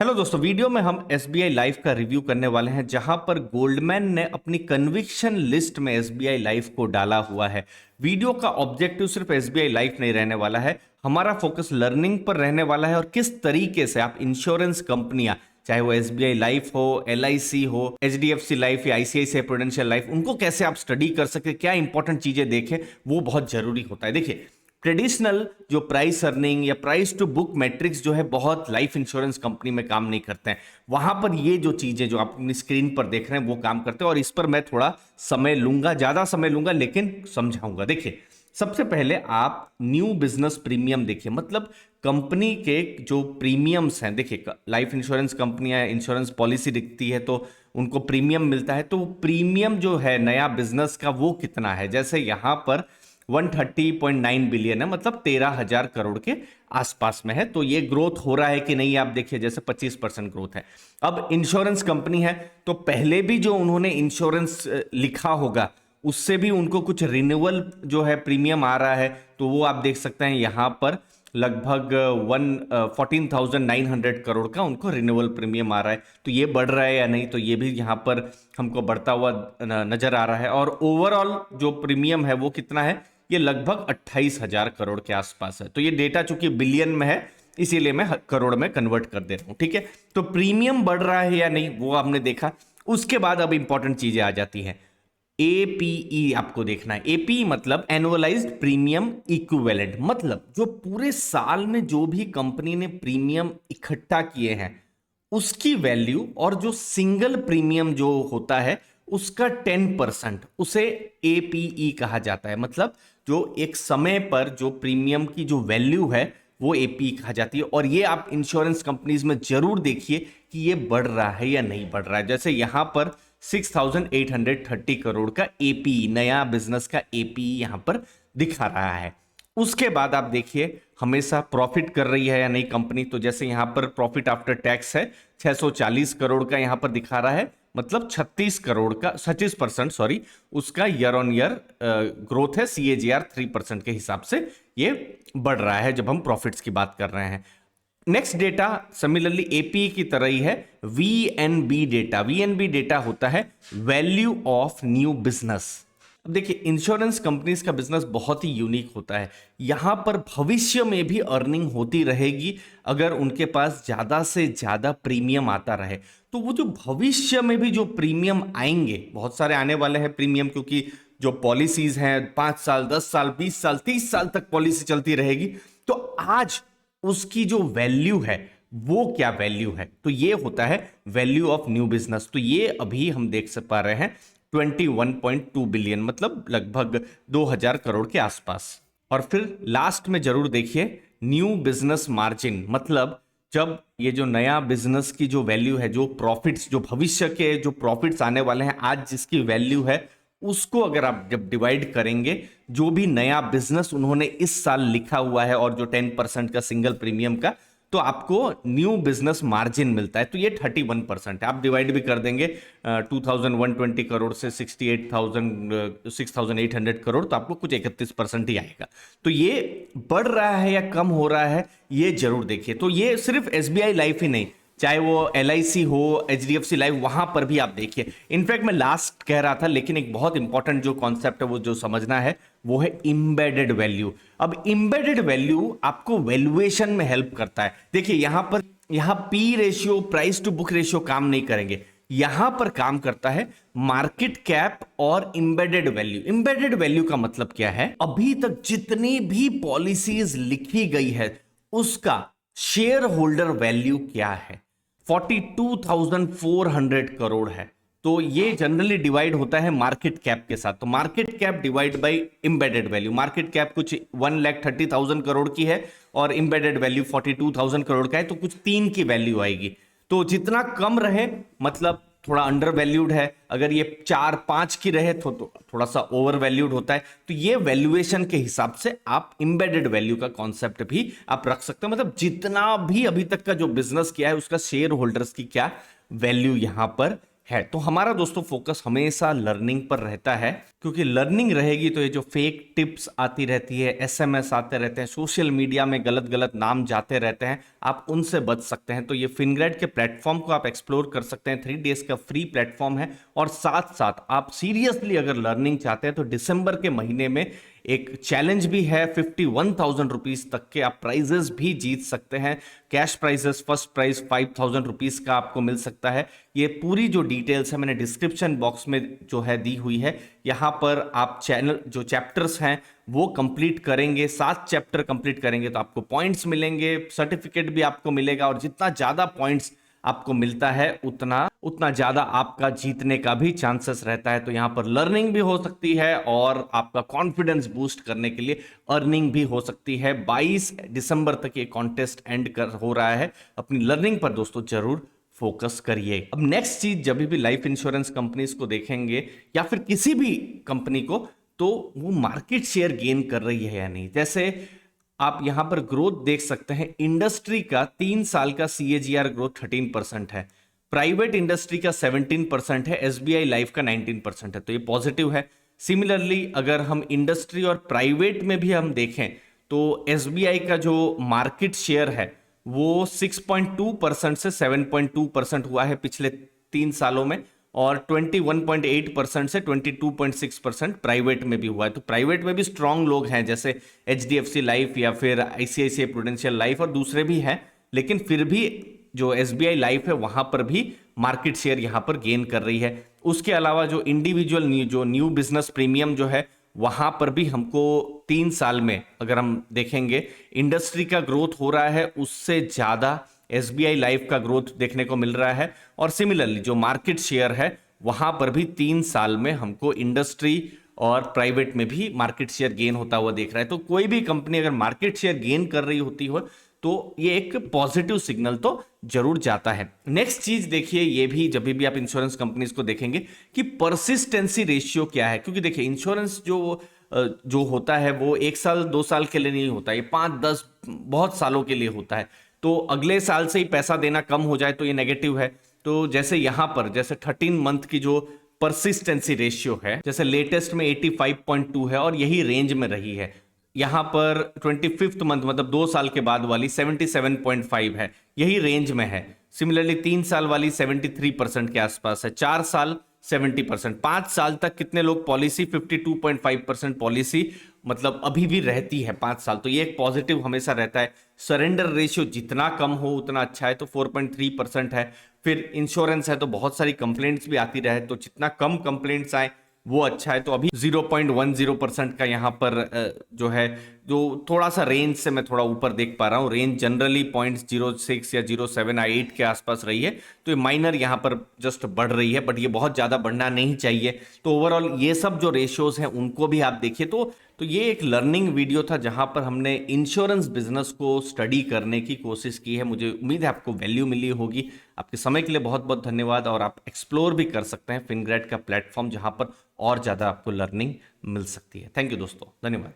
Hello दोस्तों, video में हम एसबीआई लाइफ का रिव्यू करने वाले हैं जहां पर गोल्डमैन ने अपनी कन्विक्शन लिस्ट में एसबीआई लाइफ को डाला हुआ है। वीडियो का ऑब्जेक्टिव सिर्फ एसबीआई लाइफ नहीं रहने वाला है, हमारा फोकस लर्निंग पर रहने वाला है और किस तरीके से आप इंश्योरेंस कंपनियां, चाहे वो एसबीआई लाइफ हो, एलआईसी हो, एचडीएफसी लाइफ या आईसीआईसीआई प्रूडेंशियल लाइफ, उनको कैसे आप स्टडी कर सके, क्या इंपॉर्टेंट चीजें देखें, वो बहुत जरूरी होता है। देखिए, ट्रेडिशनल जो प्राइस अर्निंग या प्राइस टू बुक मैट्रिक्स जो है बहुत लाइफ इंश्योरेंस कंपनी में काम नहीं करते हैं। वहां पर ये जो चीजें जो आप अपनी स्क्रीन पर देख रहे हैं वो काम करते हैं और इस पर मैं थोड़ा समय लूंगा, ज्यादा समय लूंगा, लेकिन समझाऊंगा। देखिए, सबसे पहले आप न्यू बिजनेस प्रीमियम देखिए, मतलब कंपनी के जो प्रीमियम्स हैं। देखिए, लाइफ इंश्योरेंस कंपनियां इंश्योरेंस पॉलिसी दिखती है तो उनको प्रीमियम मिलता है, तो प्रीमियम जो है नया बिजनेस का वो कितना है। जैसे यहां पर 130.9 बिलियन है, मतलब 13,000 करोड़ के आसपास में है। तो ये ग्रोथ हो रहा है कि नहीं, आप देखिए, जैसे 25% ग्रोथ है। अब इंश्योरेंस कंपनी है तो पहले भी जो उन्होंने इंश्योरेंस लिखा होगा उससे भी उनको कुछ रिन्यूअल जो है प्रीमियम आ रहा है, तो वो आप देख सकते हैं यहां पर लगभग 14,900 करोड़ का उनको रिन्यूअल प्रीमियम आ रहा है। तो ये बढ़ रहा है या नहीं, तो ये भी यहां पर हमको बढ़ता हुआ नजर आ रहा है। और ओवरऑल जो प्रीमियम है वो कितना है, ये लगभग 28,000 करोड़ के आसपास है। तो ये डेटा चूंकि बिलियन में है इसीलिए मैं करोड़ में कन्वर्ट कर दे रहा हूं, ठीक है। तो प्रीमियम बढ़ रहा है या नहीं वो आपने देखा। उसके बाद अब इंपॉर्टेंट चीजें आ जाती हैं। एपीई आपको देखना है। एपीई मतलब एनुअलाइज्ड प्रीमियम इक्विवेलेंट, मतलब जो पूरे साल में जो भी कंपनी ने प्रीमियम इकट्ठा किए हैं उसकी वैल्यू, और जो सिंगल प्रीमियम जो होता है उसका 10%, उसे एपीई कहा जाता है। मतलब जो एक समय पर जो प्रीमियम की जो वैल्यू है वो एपीई कहा जाती है। और ये आप इंश्योरेंस कंपनीज में जरूर देखिए कि ये बढ़ रहा है या नहीं बढ़ रहा है। जैसे यहां पर 6,830 करोड़ का एपीई, नया बिजनेस का एपीई यहां पर दिखा रहा है। उसके बाद आप देखिए हमेशा प्रॉफिट कर रही है या नहीं कंपनी। तो जैसे यहां पर प्रॉफिट आफ्टर टैक्स है 640 करोड़ का यहां पर दिखा रहा है, मतलब 36 करोड़ का 26%, सॉरी, उसका ईयर ऑन ईयर ग्रोथ है। सीएजीआर 3% के हिसाब से ये बढ़ रहा है जब हम प्रॉफिट्स की बात कर रहे हैं। नेक्स्ट डेटा सिमिलरली एपी की तरह ही है, वीएनबी डेटा। वीएनबी डेटा होता है वैल्यू ऑफ न्यू बिजनेस। अब देखिए, इंश्योरेंस कंपनीज का बिजनेस बहुत ही यूनिक होता है। यहां पर भविष्य में भी अर्निंग होती रहेगी अगर उनके पास ज्यादा से ज्यादा प्रीमियम आता रहे। तो वो जो भविष्य में भी जो प्रीमियम आएंगे, बहुत सारे आने वाले हैं प्रीमियम, क्योंकि जो पॉलिसीज हैं 5 साल, 10 साल, 20 साल, 30 साल तक पॉलिसी चलती रहेगी। तो आज उसकी जो वैल्यू है वो क्या वैल्यू है, तो ये होता है वैल्यू ऑफ न्यू बिजनेस। तो ये अभी हम देख सक पा रहे हैं 21.2 बिलियन, मतलब लगभग 2,000 करोड़ के आसपास। और फिर लास्ट में जरूर देखिए न्यू बिजनेस मार्जिन, मतलब जब ये जो नया बिजनेस की जो वैल्यू है, जो प्रॉफिट्स, जो भविष्य के जो प्रॉफिट्स आने वाले हैं, आज जिसकी वैल्यू है उसको अगर आप जब डिवाइड करेंगे, जो भी नया बिजनेस उन्होंने इस साल लिखा हुआ है और जो 10% का सिंगल प्रीमियम का, तो आपको न्यू बिजनेस मार्जिन मिलता है। तो ये 31% है। आप डिवाइड भी कर देंगे 2,120 करोड़ से 6,800 करोड़, तो आपको कुछ 31% ही आएगा। तो ये बढ़ रहा है या कम हो रहा है ये जरूर देखिए। तो ये सिर्फ एसबीआई लाइफ ही नहीं, चाहे वो एलआईसी हो, एचडीएफसी लाइफ, वहां पर भी आप देखिए। इनफैक्ट मैं लास्ट कह रहा था, लेकिन एक बहुत इंपॉर्टेंट जो कॉन्सेप्ट है वो जो समझना है वो है इंबेडेड वैल्यू। अब इंबेडेड वैल्यू आपको वैल्यूएशन में हेल्प करता है। देखिए यहां पर, यहां P ratio, price to book ratio काम नहीं करेंगे, यहां पर काम करता है मार्केट कैप और इंबेडेड वैल्यू। इंबेडेड वैल्यू का मतलब क्या है, अभी तक जितनी भी पॉलिसीज लिखी गई है उसका शेयर होल्डर वैल्यू क्या है। 42,400 करोड़ है। तो ये जनरली डिवाइड होता है मार्केट कैप के साथ। तो market cap divide by embedded value. Market cap कुछ 1,30,000 करोड़ की है और इंबेडेड वैल्यू 42,000 करोड़ का है, तो कुछ 3 की वैल्यू आएगी। तो जितना कम रहे मतलब थोड़ा अंडर वैल्यूड है, अगर ये 4-5 की रहे तो थोड़ा सा ओवर वैल्यूड होता है। तो ये वैल्यूएशन के हिसाब से आप इंबेडेड वैल्यू का कॉन्सेप्ट भी आप रख सकते हो, मतलब जितना भी अभी तक का जो बिजनेस किया है उसका शेयर होल्डर्स की क्या वैल्यू यहां पर है। तो हमारा दोस्तों फोकस हमेशा लर्निंग पर रहता है। क्योंकि लर्निंग रहेगी तो ये जो फेक टिप्स आती रहती है, एसएमएस आते रहते हैं, सोशल मीडिया में गलत गलत नाम जाते रहते हैं, आप उनसे बच सकते हैं। तो ये फिनग्रेड के प्लेटफॉर्म को आप एक्सप्लोर कर सकते हैं। 3 डेज का फ्री प्लेटफॉर्म है और साथ साथ आप सीरियसली अगर लर्निंग चाहते हैं तो दिसंबर के महीने में एक चैलेंज भी है। 51,000 रुपीज तक के आप प्राइजेस भी जीत सकते हैं। Cash prizes, first prize 5,000 rupees का आपको मिल सकता है। ये पूरी जो डिटेल्स है मैंने डिस्क्रिप्शन बॉक्स में जो है दी हुई है। यहाँ पर आप चैनल जो चैप्टर्स हैं वो कंप्लीट करेंगे, 7 चैप्टर कंप्लीट करेंगे तो आपको पॉइंट्स मिलेंगे, सर्टिफिकेट भी आपको मिलेगा। और जितना ज्यादा पॉइंट्स आपको मिलता है उतना ज्यादा आपका जीतने का भी चांसेस रहता है। तो यहां पर लर्निंग भी हो सकती है और आपका कॉन्फिडेंस बूस्ट करने के लिए अर्निंग भी हो सकती है। 22 दिसंबर तक ये कॉन्टेस्ट हो रहा है। अपनी लर्निंग पर दोस्तों जरूर फोकस करिए। अब नेक्स्ट चीज, जब भी लाइफ इंश्योरेंस कंपनीज को देखेंगे या फिर किसी भी कंपनी को, तो वो मार्केट शेयर गेन कर रही है या नहीं। जैसे आप यहां पर ग्रोथ देख सकते हैं, इंडस्ट्री का 3 साल का CAGR ग्रोथ 13% है, प्राइवेट इंडस्ट्री का 17% है, SBI लाइफ का 19% है, तो ये पॉजिटिव है। सिमिलरली अगर हम इंडस्ट्री और प्राइवेट में भी हम देखें तो SBI का जो मार्केट शेयर है वो 6.2% से 7.2% हुआ है पिछले 3 सालों में, और 21.8% से 22.6% प्राइवेट में भी हुआ है। तो प्राइवेट में भी स्ट्रांग लोग हैं, जैसे HDFC लाइफ या फिर ICICI प्रूडेंशियल लाइफ और दूसरे भी हैं, लेकिन फिर भी जो SBI लाइफ है वहां पर भी मार्केट शेयर यहां पर गेन कर रही है। उसके अलावा जो इंडिविजुअल जो न्यू बिजनेस प्रीमियम जो है वहां पर भी हमको 3 साल में अगर हम देखेंगे इंडस्ट्री का ग्रोथ हो रहा है, उससे ज्यादा SBI लाइफ का ग्रोथ देखने को मिल रहा है। और सिमिलरली जो मार्केट शेयर है वहां पर भी 3 साल में हमको इंडस्ट्री और प्राइवेट में भी मार्केट शेयर गेन होता हुआ देख रहा है। तो कोई भी कंपनी अगर मार्केट शेयर गेन कर रही होती हो तो ये एक पॉजिटिव सिग्नल तो जरूर जाता है। नेक्स्ट चीज देखिए, ये भी जब भी आप इंश्योरेंस कंपनीज को देखेंगे कि परसिस्टेंसी रेशियो क्या है, क्योंकि देखिए इंश्योरेंस जो होता है वो 1 साल 2 साल के लिए नहीं होता, ये 5-10 बहुत सालों के लिए होता है। तो अगले साल से ही पैसा देना कम हो जाए तो ये नेगेटिव है। तो जैसे यहां पर जैसे 13 मंथ की जो परसिस्टेंसी रेशियो है, जैसे लेटेस्ट में 85.2 है और यही रेंज में रही है। यहां पर 25th मंथ मतलब 2 साल के बाद वाली 77.5 है, यही रेंज में है। सिमिलरली 3 साल वाली 73% के आसपास है, 4 साल 70%, 5 साल तक कितने लोग पॉलिसी 52.5% पॉलिसी मतलब अभी भी रहती है 5 साल, तो ये एक पॉजिटिव हमेशा रहता है। सरेंडर रेशियो जितना कम हो उतना अच्छा है, तो 4.3% है। फिर इंश्योरेंस है तो बहुत सारी कंप्लेंट्स भी आती रहे, तो जितना कम कंप्लेंट्स आए वो अच्छा है। तो अभी 0.10% का यहाँ पर जो है, जो थोड़ा सा रेंज से मैं थोड़ा ऊपर देख पा रहा हूँ, रेंज जनरली 0.06 या 0.7 के आसपास रही है, तो ये माइनर यहाँ पर जस्ट बढ़ रही है, बट ये बहुत ज़्यादा बढ़ना नहीं चाहिए। तो ओवरऑल ये सब जो रेशियोज हैं उनको भी आप देखिए। तो ये एक लर्निंग वीडियो था जहां पर हमने इंश्योरेंस बिजनेस को स्टडी करने की कोशिश की है। मुझे उम्मीद है आपको वैल्यू मिली होगी। आपके समय के लिए बहुत बहुत धन्यवाद, और आप एक्सप्लोर भी कर सकते हैं फिनग्रेड का प्लेटफॉर्म जहां पर और ज़्यादा आपको लर्निंग मिल सकती है। थैंक यू दोस्तों, धन्यवाद।